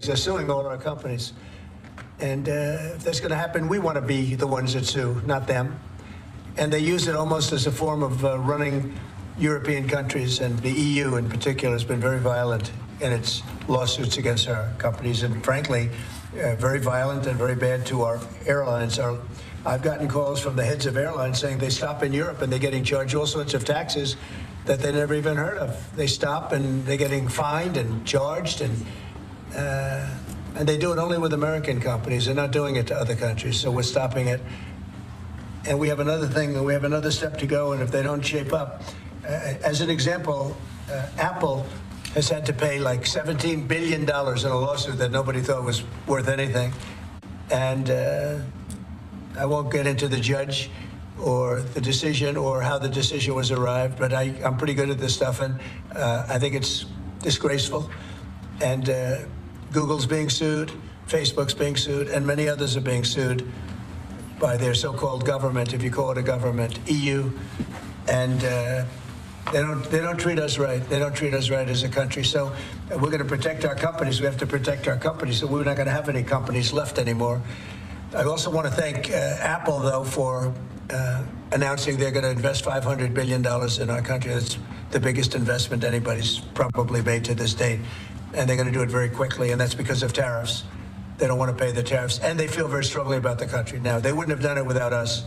They're suing all our companies. And if that's going to happen, we want to be the ones that sue, not them. And they use it almost as a form of running European countries, and the EU in particular has been very violent in its lawsuits against our companies, and frankly, very violent and very bad to our airlines. I've gotten calls from the heads of airlines saying they stop in Europe and they're getting charged all sorts of taxes that they never even heard of. They stop and they're getting fined and charged, and they do it only with American companies. They're not doing it to other countries, so we're stopping it. And we have another thing, we have another step to go, and if they don't shape up, as an example, Apple has had to pay like $17 billion in a lawsuit that nobody thought was worth anything. And I won't get into the judge or the decision or how the decision was arrived, but I'm pretty good at this stuff, and I think it's disgraceful. And Google's being sued, Facebook's being sued, and many others are being sued by their so-called government, if you call it a government, EU, and they don't treat us right. They don't treat us right as a country. So we're going to protect our companies. We have to protect our companies. So we're not going to have any companies left anymore. I also want to thank Apple, though, for announcing they're going to invest $500 billion in our country. That's the biggest investment anybody's probably made to this date. And they're going to do it very quickly, and that's because of tariffs. They don't want to pay the tariffs, and they feel very strongly about the country. Now, they wouldn't have done it without us.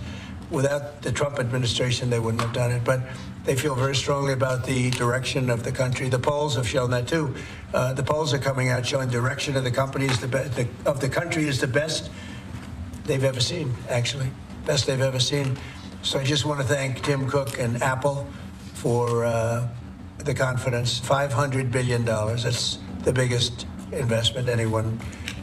Without the Trump administration, they wouldn't have done it. But they feel very strongly about the direction of the country. The polls have shown that, too. The polls are coming out showing direction of the company of the country is the best they've ever seen, actually. Best they've ever seen. So I just want to thank Tim Cook and Apple for the confidence. $500 billion. That's the biggest investment anyone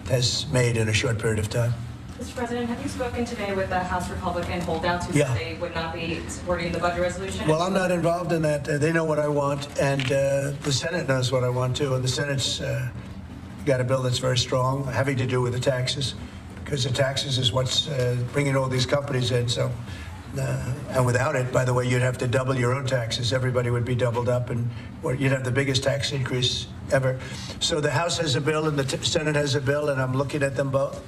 has made in a short period of time. Mr. President, have you spoken today with the House Republican holdouts who said they would not be supporting the budget resolution? Well, I'm not involved in that. They know what I want, and the Senate knows what I want, too. And the Senate's got a bill that's very strong, having to do with the taxes, because the taxes is what's bringing all these companies in. So, and without it, by the way, you'd have to double your own taxes. Everybody would be doubled up, and you'd have the biggest tax increase ever. So the House has a bill, and the Senate has a bill, and I'm looking at them both.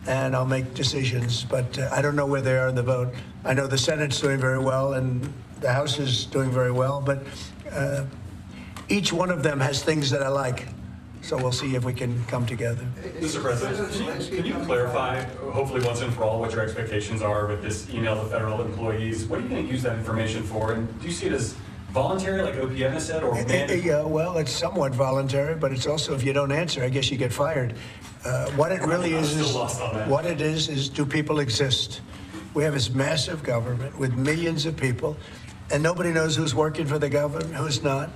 And I'll make decisions, but I don't know where they are in the vote. I know the Senate's doing very well, and the House is doing very well, but each one of them has things that I like. So we'll see if we can come together. Mr. President, can you clarify, hopefully once and for all, what your expectations are with this email to federal employees? What are you going to use that information for? And do you see it as voluntary, like OPM has said, or mandatory? Yeah, well, it's somewhat voluntary, but it's also, if you don't answer, I guess you get fired. What it really is do people exist? We have this massive government with millions of people, and nobody knows who's working for the government, who's not.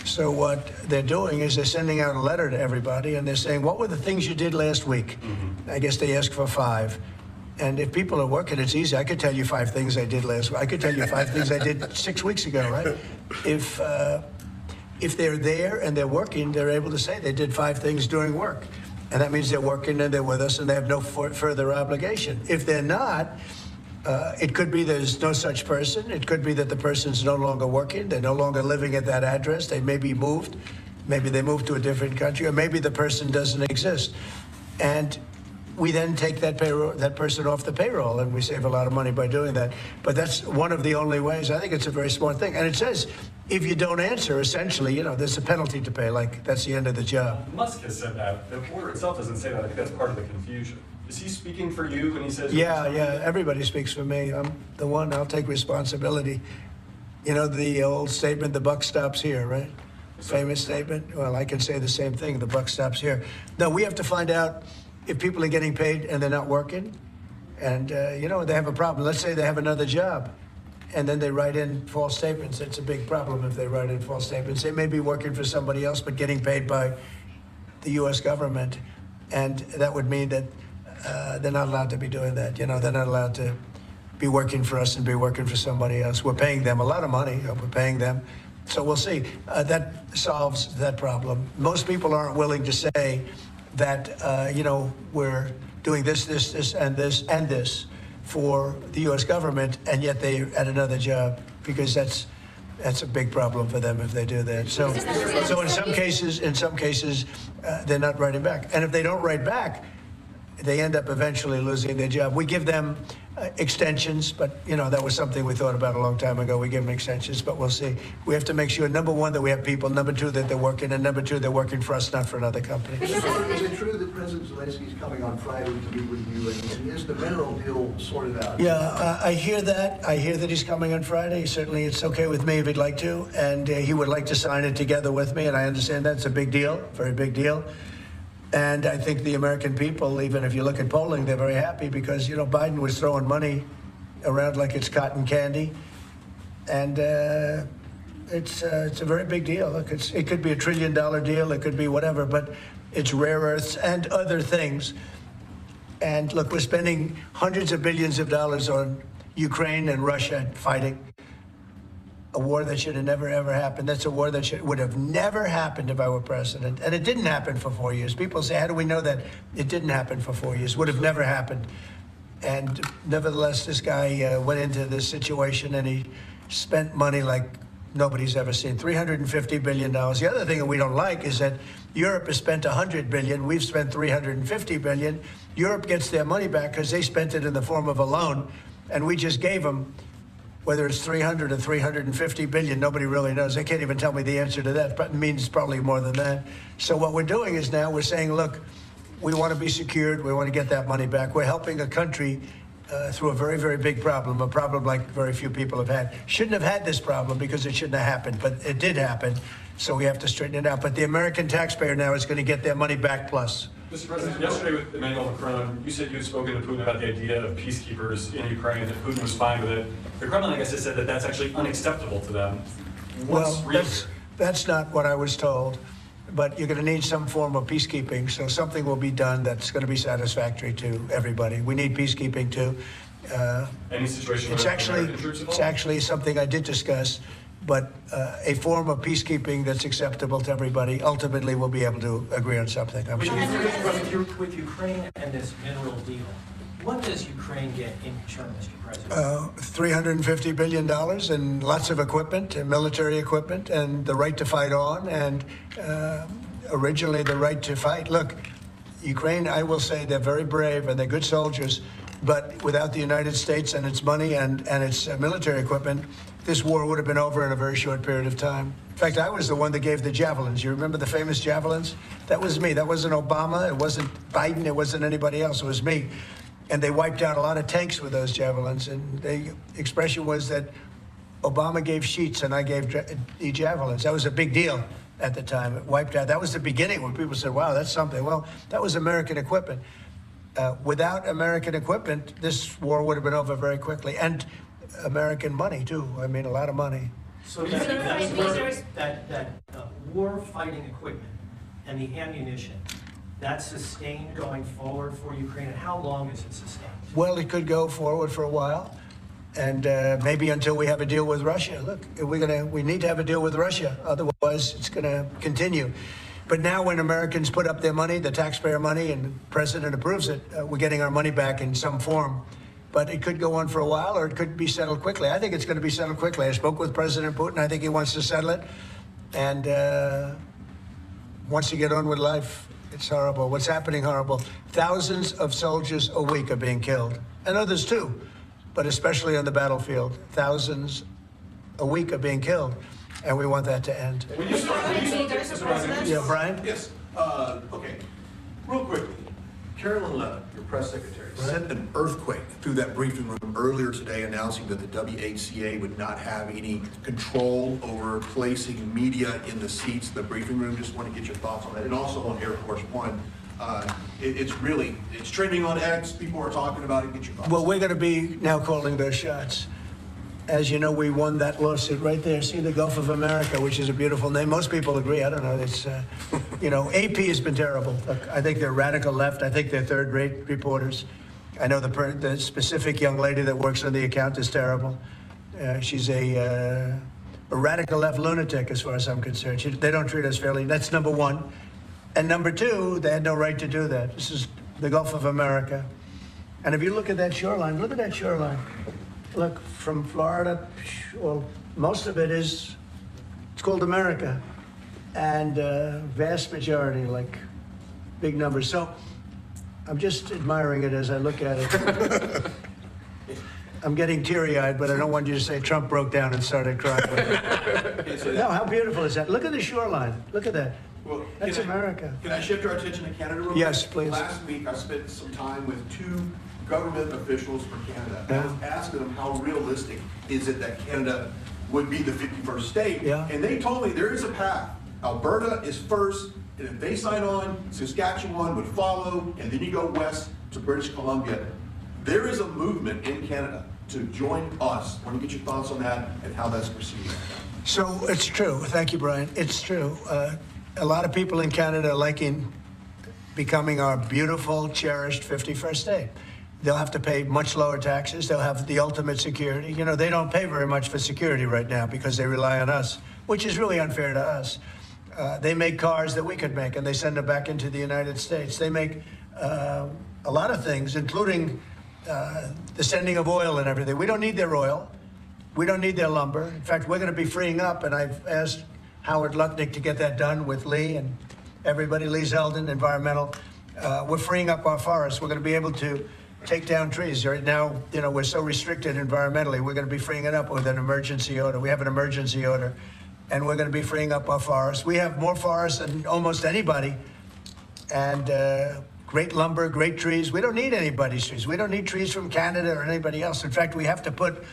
So what they're doing is they're sending out a letter to everybody, and they're saying, what were the things you did last week? I guess they ask for 5. And if people are working, it's easy. I could tell you 5 things I did last week. I could tell you 5 things I did 6 weeks ago, right? If they're there and they're working, they're able to say they did 5 things during work. And that means they're working and they're with us and they have no further obligation. If they're not, it could be there's no such person. It could be that the person's no longer working. They're no longer living at that address. They may be moved. Maybe they moved to a different country, or maybe the person doesn't exist. And we then take that person off the payroll, and we save a lot of money by doing that. But that's one of the only ways. I think it's a very smart thing. And it says, if you don't answer, essentially, there's a penalty to pay. Like, that's the end of the job. Musk has said that. The order itself doesn't say that. I think that's part of the confusion. Is he speaking for you when he says? Yeah. Everybody speaks for me. I'm the one. I'll take responsibility. The old statement, the buck stops here, right? Famous statement. Well, I can say the same thing. The buck stops here. No, we have to find out if people are getting paid and they're not working, and they have a problem. Let's say they have another job, and then they write in false statements. It's a big problem if they write in false statements. They may be working for somebody else, but getting paid by the U.S. government, and that would mean that they're not allowed to be doing that. They're not allowed to be working for us and be working for somebody else. We're paying them a lot of money. We're paying them. So we'll see. That solves that problem. Most people aren't willing to say that, we're doing this, and this, and this for the U.S. government, and yet they're at another job, because that's That's a big problem for them if they do that. So in some cases, they're not writing back. And if they don't write back, they end up eventually losing their job. We give them extensions, but that was something we thought about a long time ago. We give them extensions, but we'll see. We have to make sure, number one, that we have people, number two, that they're working, and number two, they're working for us, not for another company. Is it true that President Zelensky is coming on Friday to meet with you, and is the mineral deal sorted out? Yeah, I hear that. I hear that he's coming on Friday. Certainly, it's okay with me if he'd like to, and he would like to sign it together with me, and I understand that's a big deal, very big deal. And I think the American people, even if you look at polling, they're very happy because, Biden was throwing money around like it's cotton candy. And it's a very big deal. Look, it could be $1 trillion deal. It could be whatever, but it's rare earths and other things. And look, we're spending hundreds of billions of dollars on Ukraine and Russia fighting. A war that should have never, ever happened. That's a war that would have never happened if I were president. And it didn't happen for 4 years. People say, how do we know that? It didn't happen for 4 years. Would have never happened. And nevertheless, this guy went into this situation and he spent money like nobody's ever seen. $350 billion. The other thing that we don't like is that Europe has spent $100 billion. We've spent $350 billion. Europe gets their money back because they spent it in the form of a loan. And we just gave them, whether it's 300 or 350 billion, nobody really knows. They can't even tell me the answer to that, but it means probably more than that. So what we're doing is now we're saying, look, we want to be secured. We want to get that money back. We're helping a country through a very, very big problem, a problem like very few people have had. Shouldn't have had this problem because it shouldn't have happened, but it did happen. So we have to straighten it out. But the American taxpayer now is going to get their money back plus. Mr. President, yesterday with Emmanuel Macron, you said you had spoken to Putin about the idea of peacekeepers in Ukraine, that Putin was fine with it. The Kremlin, I guess, has said that that's actually unacceptable to them. What's real? That's not what I was told. But you're going to need some form of peacekeeping, so something will be done that's going to be satisfactory to everybody. We need peacekeeping too. Any situation it's where actually American troops it's actually something I did discuss, but a form of peacekeeping that's acceptable to everybody. Ultimately, we'll be able to agree on something, I'm sure. With Ukraine and this mineral deal, what does Ukraine get in return, Mr. President? $350 billion and lots of equipment, and military equipment, and the right to fight on, and originally the right to fight. Look, Ukraine, I will say they're very brave and they're good soldiers, but without the United States and its money and its military equipment, this war would have been over in a very short period of time. In fact, I was the one that gave the javelins. You remember the famous javelins? That was me. That wasn't Obama. It wasn't Biden. It wasn't anybody else. It was me. And they wiped out a lot of tanks with those javelins. And the expression was that Obama gave sheets and I gave the javelins. That was a big deal at the time. It wiped out. That was the beginning when people said, wow, that's something. Well, that was American equipment. Without American equipment, this war would have been over very quickly. And American money, too. I mean, a lot of money. So that war-fighting equipment and the ammunition, that's sustained going forward for Ukraine, and how long is it sustained? Well, it could go forward for a while, and maybe until we have a deal with Russia. Look, we need to have a deal with Russia, otherwise it's going to continue. But now when Americans put up their money, the taxpayer money, and the president approves it, we're getting our money back in some form. But it could go on for a while, or it could be settled quickly. I think it's going to be settled quickly. I spoke with President Putin. I think he wants to settle it, and wants to get on with life. It's horrible. What's happening horrible. Thousands of soldiers a week are being killed, and others too, but especially on the battlefield. Thousands a week are being killed, and we want that to end. Yeah, Brian? Yes. Okay. Real quickly, Carolyn Levitt, your press secretary, sent an earthquake through that briefing room earlier today announcing that the WHCA would not have any control over placing media in the seats in the briefing room. Just want to get your thoughts on that. And also on Air Force One, it's trending on X. People are talking about it. Get your thoughts. Well, we're going to be now calling those shots. As you know, we won that lawsuit right there. See the Gulf of America, which is a beautiful name. Most people agree. I don't know. It's, AP has been terrible. Look, I think they're radical left. I think they're third-rate reporters. I know the specific young lady that works on the account is terrible. She's a radical left lunatic, as far as I'm concerned. They don't treat us fairly. That's number one. And number two, they had no right to do that. This is the Gulf of America. And if you look at that shoreline, look at that shoreline. Look, from Florida, well, most of it is It's called America. And vast majority, like big numbers. So I'm just admiring it as I look at it. I'm getting teary-eyed, but I don't want you to say Trump broke down and started crying. No, how beautiful is that? Look at the shoreline. Look at that. Well, That's America. Can I shift our attention to Canada real quick? Yes, please. Last week, I spent some time with 2 government officials from Canada. Yeah. I was asking them how realistic is it that Canada would be the 51st state? Yeah. And they told me there is a path. Alberta is first, and if they sign on, Saskatchewan would follow, and then you go west to British Columbia. There is a movement in Canada to join us. I want to get your thoughts on that and how that's proceeding. So it's true. Thank you, Brian. It's true. A lot of people in Canada are liking becoming our beautiful, cherished 51st state. They'll have to pay much lower taxes. They'll have the ultimate security. You know, they don't pay very much for security right now because they rely on us, which is really unfair to us. They make cars that we could make, and they send them back into the United States. They make a lot of things, including the sending of oil and everything. We don't need their oil. We don't need their lumber. In fact, we're going to be freeing up, and I've asked Howard Lutnick to get that done with Lee and everybody, Lee Zeldin, environmental. We're freeing up our forests. We're going to be able to take down trees. Right now, you know, we're so restricted environmentally. We're going to be freeing it up with an emergency order. We have an emergency order, and we're going to be freeing up our forests. We have more forests than almost anybody, and great lumber, great trees. We don't need anybody's trees. We don't need trees from Canada or anybody else. In fact, we have to put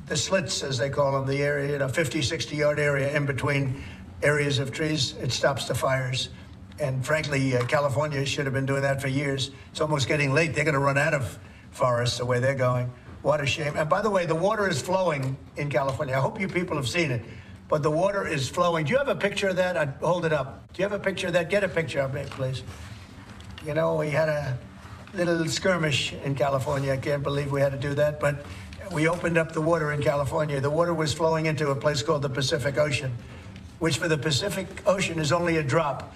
the slits, as they call them, the area, 50, 60-yard area in between areas of trees. It stops the fires. And frankly, California should have been doing that for years. It's almost getting late. They're going to run out of forests the way they're going. What a shame. And by the way, the water is flowing in California. I hope you people have seen it. But the water is flowing. Do you have a picture of that? I'd hold it up. Do you have a picture of that? Get a picture of it, please. You know, we had a little skirmish in California. I can't believe we had to do that. But we opened up the water in California. The water was flowing into a place called the Pacific Ocean, which for the Pacific Ocean is only a drop.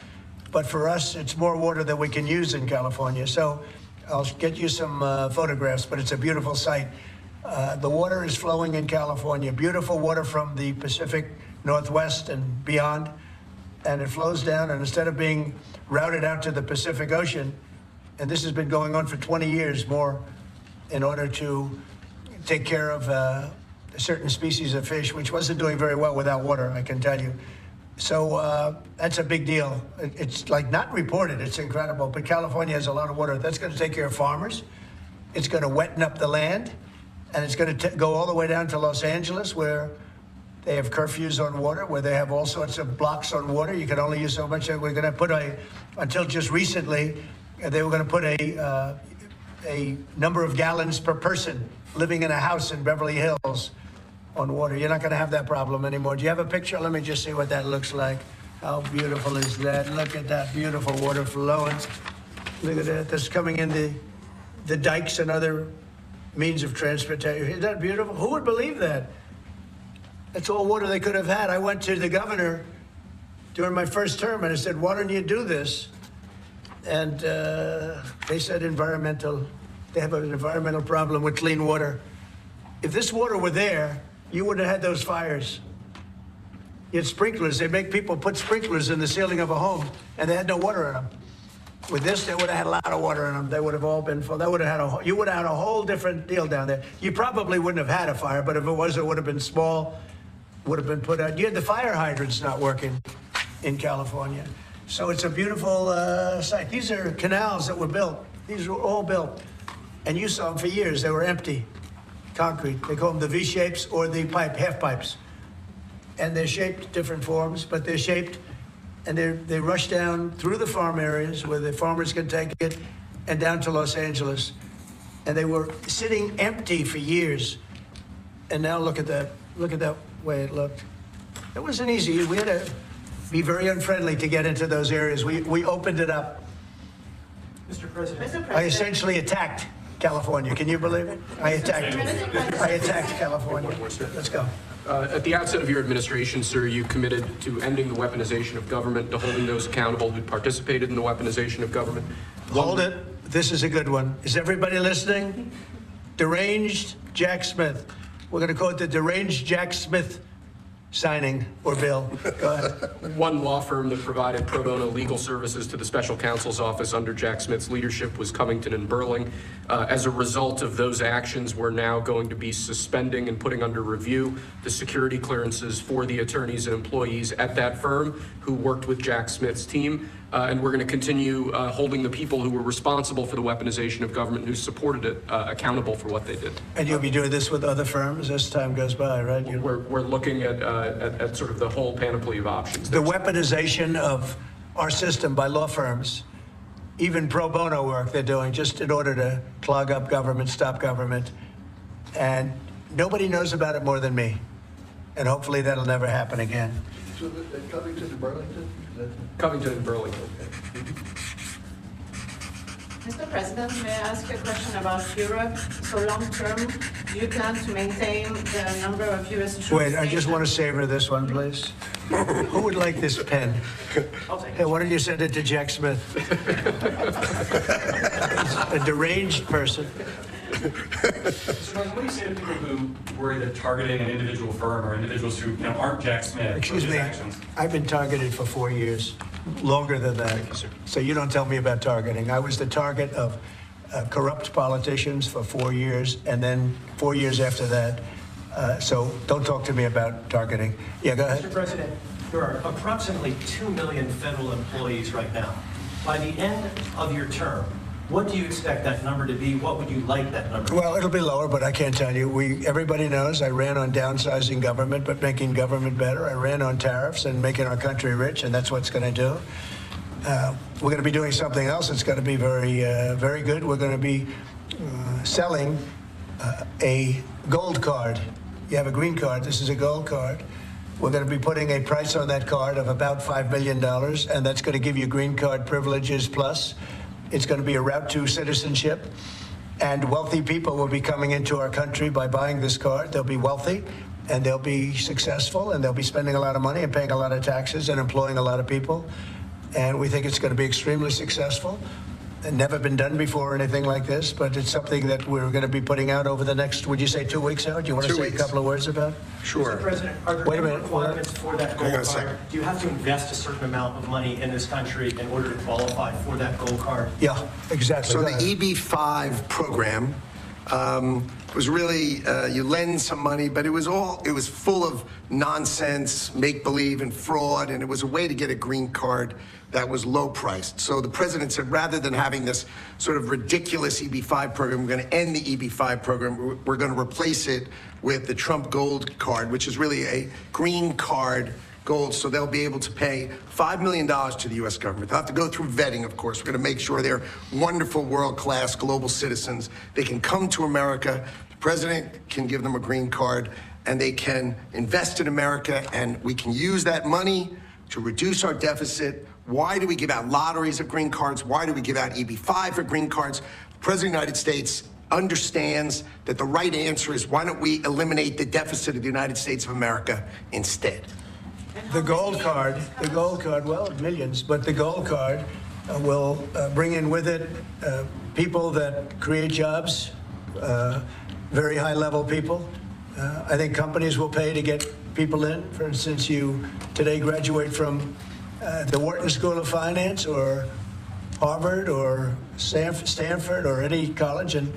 But for us, it's more water than we can use in California. So I'll get you some photographs, but it's a beautiful sight. The water is flowing in California, beautiful water from the Pacific Northwest and beyond. And it flows down, and instead of being routed out to the Pacific Ocean, and this has been going on for 20 years more in order to take care of a certain species of fish, which wasn't doing very well without water, I can tell you. So that's a big deal. It's like not reported. It's incredible. But California has a lot of water. That's going to take care of farmers. It's going to wetten up the land. And it's going to go all the way down to Los Angeles, where they have curfews on water, where they have all sorts of blocks on water. You can only use so much. We're going to put until just recently, they were going to put a number of gallons per person living in a house in Beverly Hills on water. You're not going to have that problem anymore. Do you have a picture? Let me just see what that looks like. How beautiful is that? Look at that beautiful water flowing. Look at that. That's coming in the dikes and other means of transportation. Isn't that beautiful? Who would believe that? That's all water they could have had. I went to the governor during my first term and I said, why don't you do this? And they said they have an environmental problem with clean water. If this water were there, you wouldn't have had those fires. You had sprinklers. They make people put sprinklers in the ceiling of a home, and they had no water in them. With this, they would have had a lot of water in them. They would have all been full. You would have had a whole different deal down there. You probably wouldn't have had a fire, but if it was, it would have been small, would have been put out. You had the fire hydrants not working in California. So it's a beautiful site. These are canals that were built. These were all built. And you saw them for years. They were empty. Concrete. They call them the V-shapes or the half pipes. And they're shaped different forms, but they're shaped, and they rush down through the farm areas where the farmers can take it and down to Los Angeles. And they were sitting empty for years. And now look at that. Look at that way it looked. It wasn't easy. We had to be very unfriendly to get into those areas. We opened it up. Mr. President. I essentially attacked California. Can you believe it? I attacked California. Let's go. At the outset of your administration, sir, you committed to ending the weaponization of government, to holding those accountable who participated in the weaponization of government. Hold it. This is a good one. Is everybody listening? Deranged Jack Smith. We're going to call it the Deranged Jack Smith signing, or Bill. Go ahead. One law firm that provided pro bono legal services to the special counsel's office under Jack Smith's leadership was Covington and Burling. As a result of those actions, we're now going to be suspending and putting under review the security clearances for the attorneys and employees at that firm who worked with Jack Smith's team. And we're going to continue holding the people who were responsible for the weaponization of government and who supported it accountable for what they did. And you'll be doing this with other firms as time goes by, right? We're looking at sort of the whole panoply of options. The weaponization of our system by law firms, even pro bono work they're doing just in order to clog up government, stop government. And nobody knows about it more than me. And hopefully that'll never happen again. So Covington and Burlington? Covington and Burlington. Mr. President, may I ask a question about Europe? So long term, do you plan to maintain the number of U.S. troops? Wait, I just want to savor this one, please. Who would like this pen? I'll take Hey, it. why don't you send it to Jack Smith? A deranged person. So what do you say to people who worry that targeting an individual firm or individuals who aren't Jack Smith for Excuse his me, actions? I've been targeted for 4 years, longer than that. So you don't tell me about targeting. I was the target of corrupt politicians for 4 years, and then 4 years after that. So don't talk to me about targeting. Yeah, go Mr. ahead. President, there are approximately 2 million federal employees right now. By the end of your term, what do you expect that number to be? What would you like that number to be? Well, it'll be lower, but I can't tell you. Everybody knows I ran on downsizing government, but making government better. I ran on tariffs and making our country rich, and that's what's going to do. We're going to be doing something else that's going to be very good. We're going to be selling a gold card. You have a green card. This is a gold card. We're going to be putting a price on that card of about $5 million, and that's going to give you green card privileges plus. It's going to be a route to citizenship, and wealthy people will be coming into our country by buying this card. They'll be wealthy, and they'll be successful, and they'll be spending a lot of money and paying a lot of taxes and employing a lot of people. And we think it's going to be extremely successful. And never been done before or anything like this, but it's something that we're going to be putting out over the next, would you say 2 weeks, Howard? Do you want to 2 say weeks. a couple of words about it? Mr. President, are there Wait a any minute. requirements for that Hang gold on a card? second. Do you have to invest a certain amount of money in this country in order to qualify for that gold card? Yeah, exactly. So Go the ahead. EB-5 program was really, you lend some money, but it was full of nonsense, make-believe, and fraud, and it was a way to get a green card that was low-priced. So the president said, rather than having this sort of ridiculous EB-5 program, we're going to end the EB-5 program. We're going to replace it with the Trump Gold Card, which is really a green card gold, so they'll be able to pay $5 million to the U.S. government. They'll have to go through vetting, of course. We're going to make sure they're wonderful, world-class global citizens. They can come to America. The president can give them a green card, and they can invest in America, and we can use that money to reduce our deficit. Why do we give out lotteries of green cards? Why do we give out EB-5 for green cards? The President of the United States understands that the right answer is, why don't we eliminate the deficit of the United States of America instead? The gold card, well, millions, but the gold card will bring in with it people that create jobs, very high-level people. I think companies will pay to get people in. For instance, you today graduate from the Wharton School of Finance or Harvard or Stanford or any college, and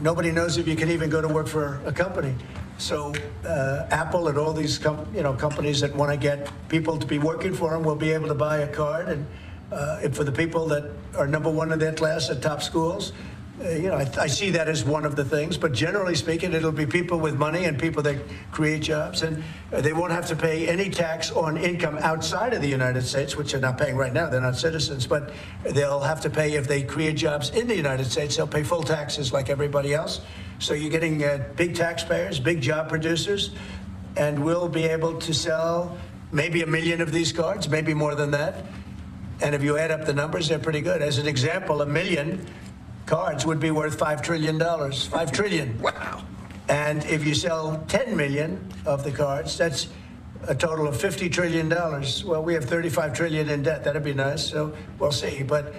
nobody knows if you can even go to work for a company. So Apple and all these companies that want to get people to be working for them will be able to buy a card, and for the people that are number one in their class at top schools, I see that as one of the things. But generally speaking, it'll be people with money and people that create jobs, and they won't have to pay any tax on income outside of the United States, which they're not paying right now. They're not citizens, but they'll have to pay if they create jobs in the United States. They'll pay full taxes like everybody else. So you're getting big taxpayers, big job producers, and we'll be able to sell maybe 1 million of these cards, maybe more than that. And if you add up the numbers, they're pretty good. As an example, 1 million cards would be worth $5 trillion. $5 trillion. Wow. And if you sell 10 million of the cards, that's a total of $50 trillion. Well, we have 35 trillion in debt. That'd be nice. So we'll see. But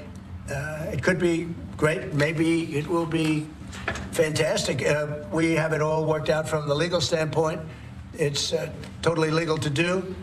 it could be great. Maybe it will be fantastic. We have it all worked out from the legal standpoint. It's totally legal to do.